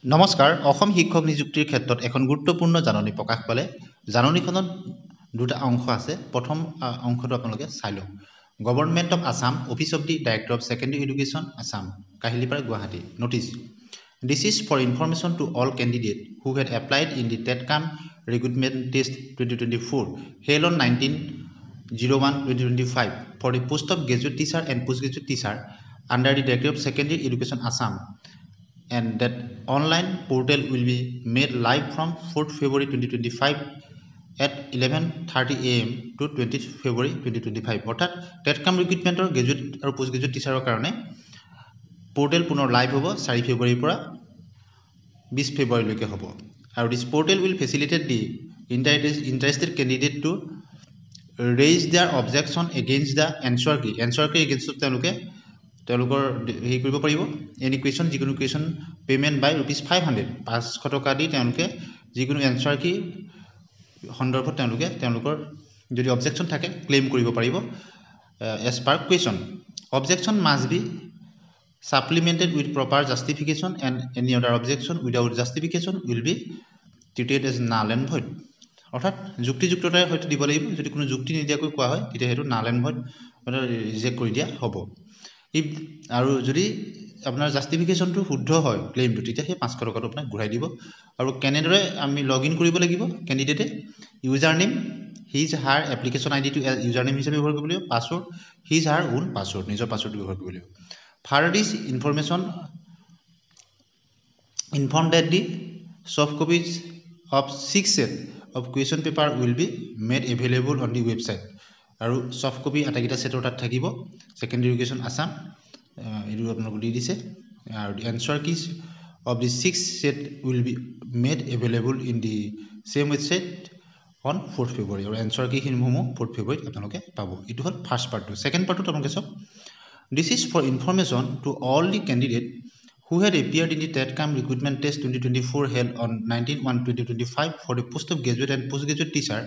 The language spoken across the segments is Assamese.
নমস্কাৰ অসম শিক্ষক নিযুক্তিৰ ক্ষেত্ৰত এখন গুৰুত্বপূৰ্ণ জাননী প্ৰকাশ পালে জাননীখনত দুটা অংশ আছে প্ৰথম অংশটো আপোনালোকে চাই লওক government of Assam office of the director of secondary education Assam Kahilipara Guwahati notice This is for information to all candidates who had applied in the TETCAM recruitment test 2024 held on 19/01/2025 for the post of graduate teacher and postgraduate teacher under the Directorate of Secondary Education Assam and that online portal will be made live from 4th February 2025 at 11:30 AM to 20th February 2025 অৰ্থাৎ TETCAM recruitmentor graduate আৰু postgraduate teacherৰ কাৰণে portal পুনৰ live হ'ব 4 ফেব্ৰুৱাৰীৰ পৰা 20 ফেব্ৰুৱাৰীলৈকে হ'ব আৰু this portal will facilitate the interested candidate to raise their objection against the answer key against তেওঁলোকৰ হেৰি কৰিব পাৰিব এনি কুৱেশ্যন যিকোনো কুৱেশ্যন পেমেন্ট বাই ₹500 500 টকা দি তেওঁলোকে যিকোনো এনসাৰ কি সন্দৰ্ভত তেওঁলোকৰ যদি অবজেকশন থাকে ক্লেম কৰিব পাৰিব as per question objection must be supplemented with proper justification and any other objection without justification will be treated as null and void অৰ্থাৎ যুক্তিযুক্ততাৰে হয়তো দিব লাগিব যদি কোনো যুক্তি নিদিয়াকৈ কোৱা হয় তেতিয়া হেতু null and void মানে ৰিজেক্ট কৰি দিয়া হ'ব if আৰু যদি আপোনাৰ জাস্টিফিকেশনটো শুদ্ধ হয় ক্লেমটো তেতিয়া হে 500 টকাটো আপোনাক ঘূৰাই দিব আৰু কেনেদৰে আমি লগইন কৰিব লাগিব ক্যান্ডিডেটে user name his her application id টো ইউজাৰ নেম হিচাপে ব্যৱহাৰ কৰিব লাগিব password his her own password নিজৰ পাসওয়াৰ্ড ব্যৱহাৰ কৰিব লাগিব further this information inform that the soft copies of 6 set of question paper will be made available on the website আৰু সফট কপি আটাকিটা সেটৰ তাত থাকিব সেকেন্ডাৰী এডুকেশ্যন আসাম এটো আপোনাক দি দিছে আৰু answer keys of the 6 set will be made available in the same website on 4th February আৰু answer key খিনিসমূহ 4th February আপোনালোকে পাব এটো হল ফাৰ্স্ট পাৰ্টটো সেকেন্ড পাৰ্টটো আপোনালোকে সব This is for information to all the candidates who had appeared in the TETCAM recruitment test 2024 held on 19/1/2025 for the post of graduate and postgraduate teacher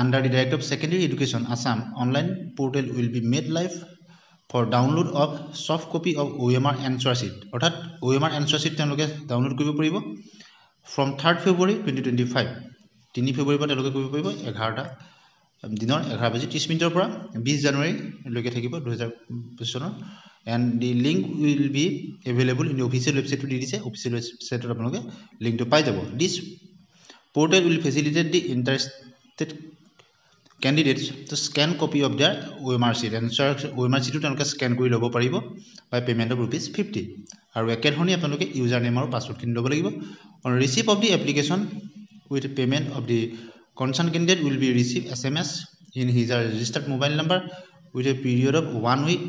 under the Directorate of Secondary Education Assam online portal will be made live for download of soft copy of OMR answer sheet অৰ্থাৎ OMR answer sheet তেওঁলোকে ডাউনলোড কৰিব পাৰিব from 3rd February 2025 3 ফেব্ৰুৱাৰীৰ পৰা তেওঁলোকে কৰিব পাৰিব 11টা দিনৰ 11:30 পৰা 20 জানুৱাৰী লৈকে থাকিব 2025 চনৰ and the link will be available in the official website to দিছে official website ত আপোনালোকে লিংকটো পাই যাব this portal will facilitate the interested candidates to scan copy of their OMR sheet and OMR sheet তেওঁলোকে স্ক্যান কৰি ল'ব পাৰিব by payment of ₹50 আৰু একেধৰণে আপোনালোকে ইউজাৰ নেম আৰু পাসওয়ার্ড কিনি ল'ব লাগিব on receipt of the application with payment of the concerned candidate will be receive SMS in his registered mobile number with a period of 1 week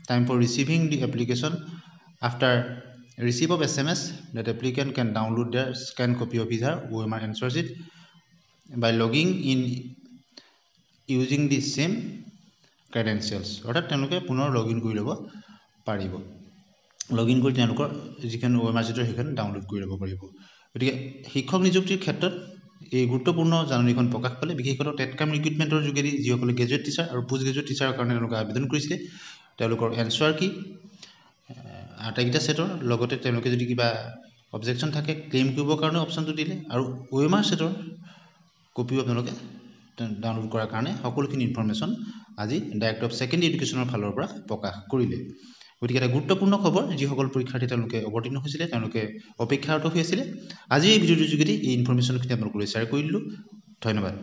time for receiving the application after receipt of SMS that applicant can download their scanned copy of his OMR answer sheet by logging in using the same credentials অৰ্থাৎ তেওঁলোকে পুনৰ লগইন কৰি ল'ব পাৰিব লগইন কৰি তেওঁলোকৰ যিখন OMR sheet সেইখন ডাউনলোড কৰি ল'ব পাৰিব গতিকে শিক্ষক নিযুক্তিৰ ক্ষেত্ৰত এই গুৰুত্বপূৰ্ণ জাননীখন প্ৰকাশ পালে বিশেষকৈ টেটকাম ৰিক্ৰুটমেন্টৰ যোগেদি যিসকলে গ্ৰেজুৱেট টিচাৰ আৰু পোষ্ট গ্ৰেজুৱেট টিচাৰৰ কাৰণে তেওঁলোকে আবেদন কৰিছিল তেওঁলোকৰ এনসাৰ কি আটাকিটা সেটৰ লগতে তেওঁলোকে যদি কিবা অবজেকশন থাকে ক্লেম কৰিবৰ কাৰণে অপচনটো দিলে আৰু OMR সেটৰ কপিও আপোনালোকে ডাউনলোড কৰাৰ কাৰণে সকলোখিনি ইনফৰমেশন আজি ডাইৰেক্টৰ অফ সেকেন্ডাৰী এডুকেশ্যনৰ ফালৰ পৰা প্ৰকাশ কৰিলে গতিকে এটা গুৰুত্বপূৰ্ণ খবৰ যিসকল পৰীক্ষাৰ্থী তেওঁলোকে অৱতীৰ্ণ হৈছিল তেওঁলোকে অপেক্ষাৰত হৈ আছিল আজি এই ভিডিঅ'টোৰ যোগেদি এই ইনফৰমেশনখিনি আপোনালোকক শ্বেয়াৰ কৰিলো ধন্যবাদ